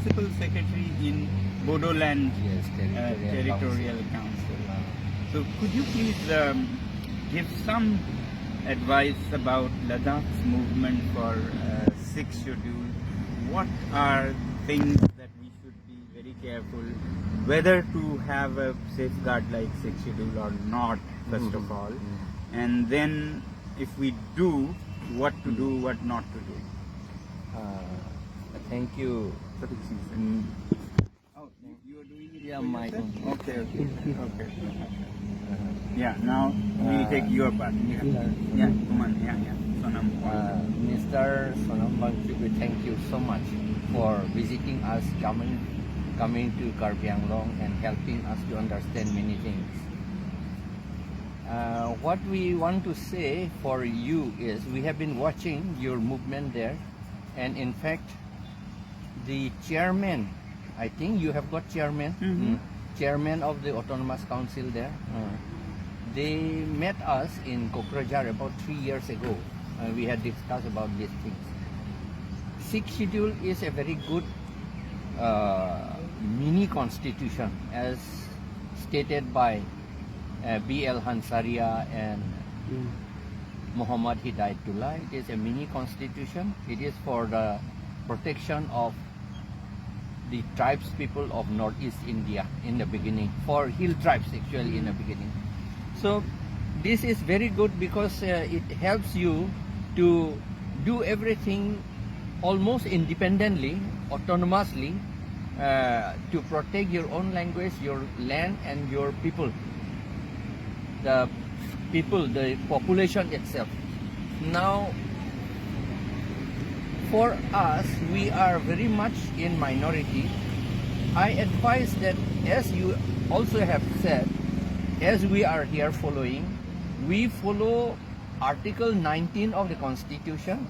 Principal Secretary in Bodoland Yes, Territorial Council. So could you please give some advice about Ladakh's movement for 6th schedule? What are things that we should be very careful, whether to have a safeguard like 6th schedule or not, first of all, and then if we do, what to do, what not to do? Thank you. Oh, you are doing it. Yeah, for my yourself? own. Okay. Yeah, now we take your part. Yeah, come on. Yeah. Sonam. Mr. Sonam Wangchuk, we thank you so much for visiting us, coming to Karbi and helping us to understand many things. What we want to say for you is we have been watching your movement there, and in fact the chairman, I think you have got chairman, chairman of the Autonomous Council there, they met us in Kokrajhar about 3 years ago. We had discussed about these things. 6th schedule is a very good mini constitution as stated by B.L. Hansaria and Muhammad Hidayatullah. It is a mini constitution. It is for the protection of the tribes people of Northeast India in the beginning, for hill tribes actually in the beginning. So this is very good because it helps you to do everything almost independently, autonomously, to protect your own language, your land and your people. The population itself. Now, for us, we are very much in minority. I advise that, as you also have said, as we are here following, we follow Article 19 of the Constitution,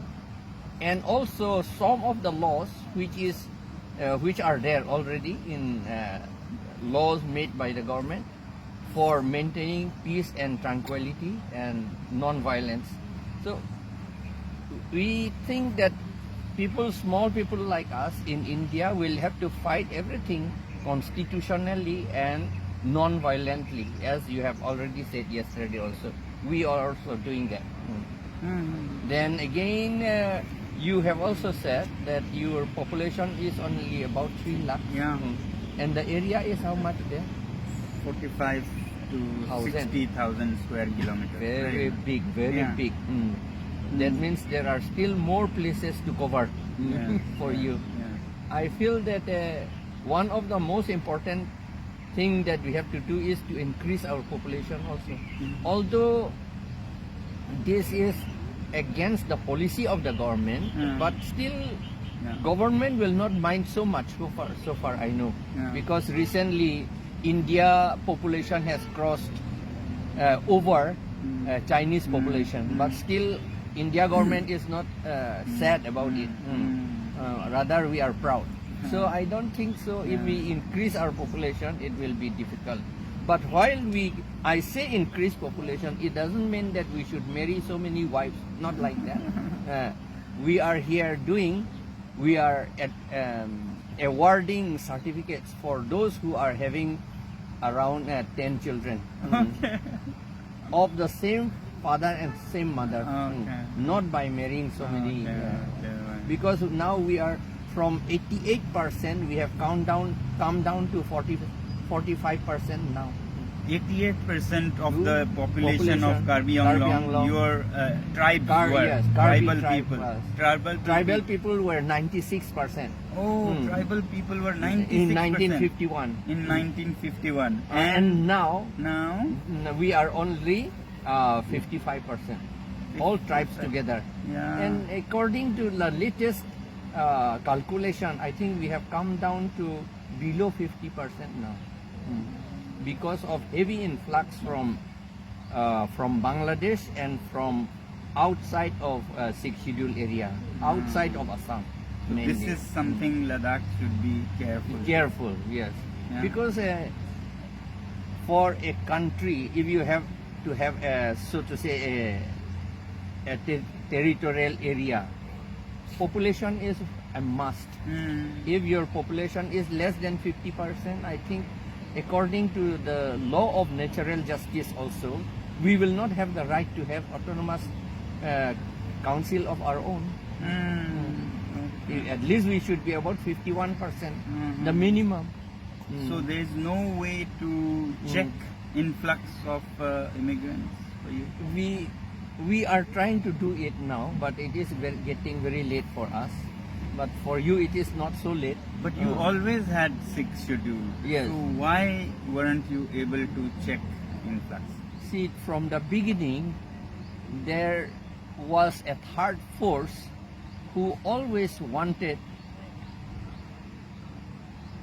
and also some of the laws which are there already in laws made by the government for maintaining peace and tranquility and non-violence. So we think that small people like us in India will have to fight everything constitutionally and non-violently, as you have already said yesterday also. We are also doing that. Then again, you have also said that your population is only about 3 lakh. Yeah. And the area is how much there? 45 to 60,000 square kilometers. Very big, very big. That means there are still more places to cover for you. I feel that one of the most important thing that we have to do is to increase our population also. Although this is against the policy of the government, but still government will not mind so much so far I know. Because recently India population has crossed over Chinese population, but still India government is not sad about it. Rather we are proud. So I don't think so if we increase our population it will be difficult. But while I say increase population, it doesn't mean that we should marry so many wives, not like that. We are here we are awarding certificates for those who are having around 10 children of the same father and same mother, not by marrying so many. Because now we are from 88%, we have come down to 45% now. 88% of the population of Karbi Anglong, your tribes were yes, tribal tribe people. was. Tribal people were 96%. Oh, tribal people were 96%. In 1951. In 1951. And now we are only 55%. All tribes together. And according to the latest calculation, I think we have come down to below 50% now. Because of heavy influx from Bangladesh and from outside of 6th schedule area, outside of Assam. Mainly. This is something Ladakh should be careful. Careful, yes. Because for a country, if you have to have so to say a territorial area, population is a must. Mm. If your population is less than 50%, I think according to the law of natural justice also, we will not have the right to have autonomous council of our own. At least we should be about 51%, the minimum. So there is no way to check influx of immigrants for you? We are trying to do it now, but it is getting very late for us. But for you, it is not so late. But you always had 6 schedules. Yes. So why weren't you able to check influx? See, from the beginning, there was a third force who always wanted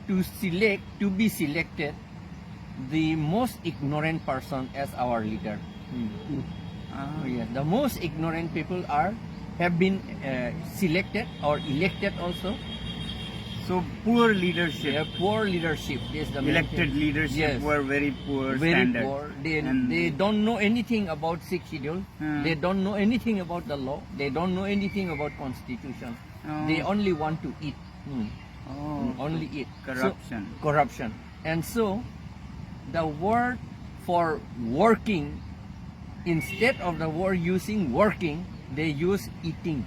to be selected the most ignorant person as our leader. Yes, the most ignorant people have been selected or elected also. So poor leadership. Yeah, poor leadership is the main Elected thing. leadership Yes. were very poor Very standard. poor. And They don't know anything about sixth schedule. They don't know anything about the law. They don't know anything about constitution. They only want to eat. Only eat. Corruption. So, corruption. And so, the word for working, instead of the word using working, they use eating.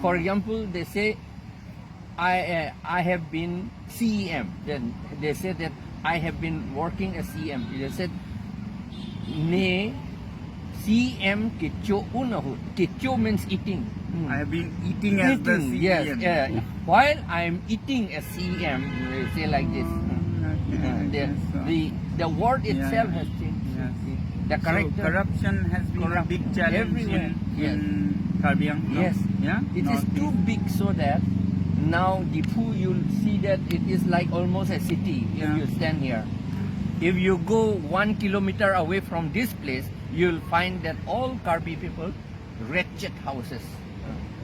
For example, they say, I have been CEM. Then they said that I have been working as CEM. They said, ne CEM kitcho unahut. Kitcho means eating. I have been eating as the CEM. Yes. While I am eating as CEM, they say like this. The word itself has changed. Yes. The character. So corruption has been a big challenge everywhere. in Karbi. No? Yes. Yeah? It is too big so that now Dipu, you'll see that it is like almost a city if you stand here. If you go 1 kilometer away from this place, you'll find that all Karbi people, wretched houses,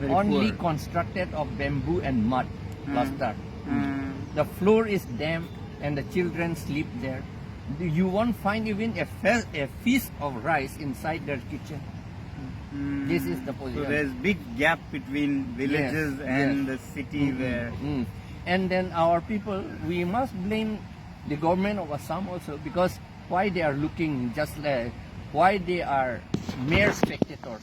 Very only poor. constructed of bamboo and mud, plaster. The floor is damp and the children sleep there. You won't find even a feast of rice inside their kitchen. This is the position. So there's big gap between villages and the city where... And then our people, we must blame the government of Assam also, because why they are looking just like, why they are mere spectators.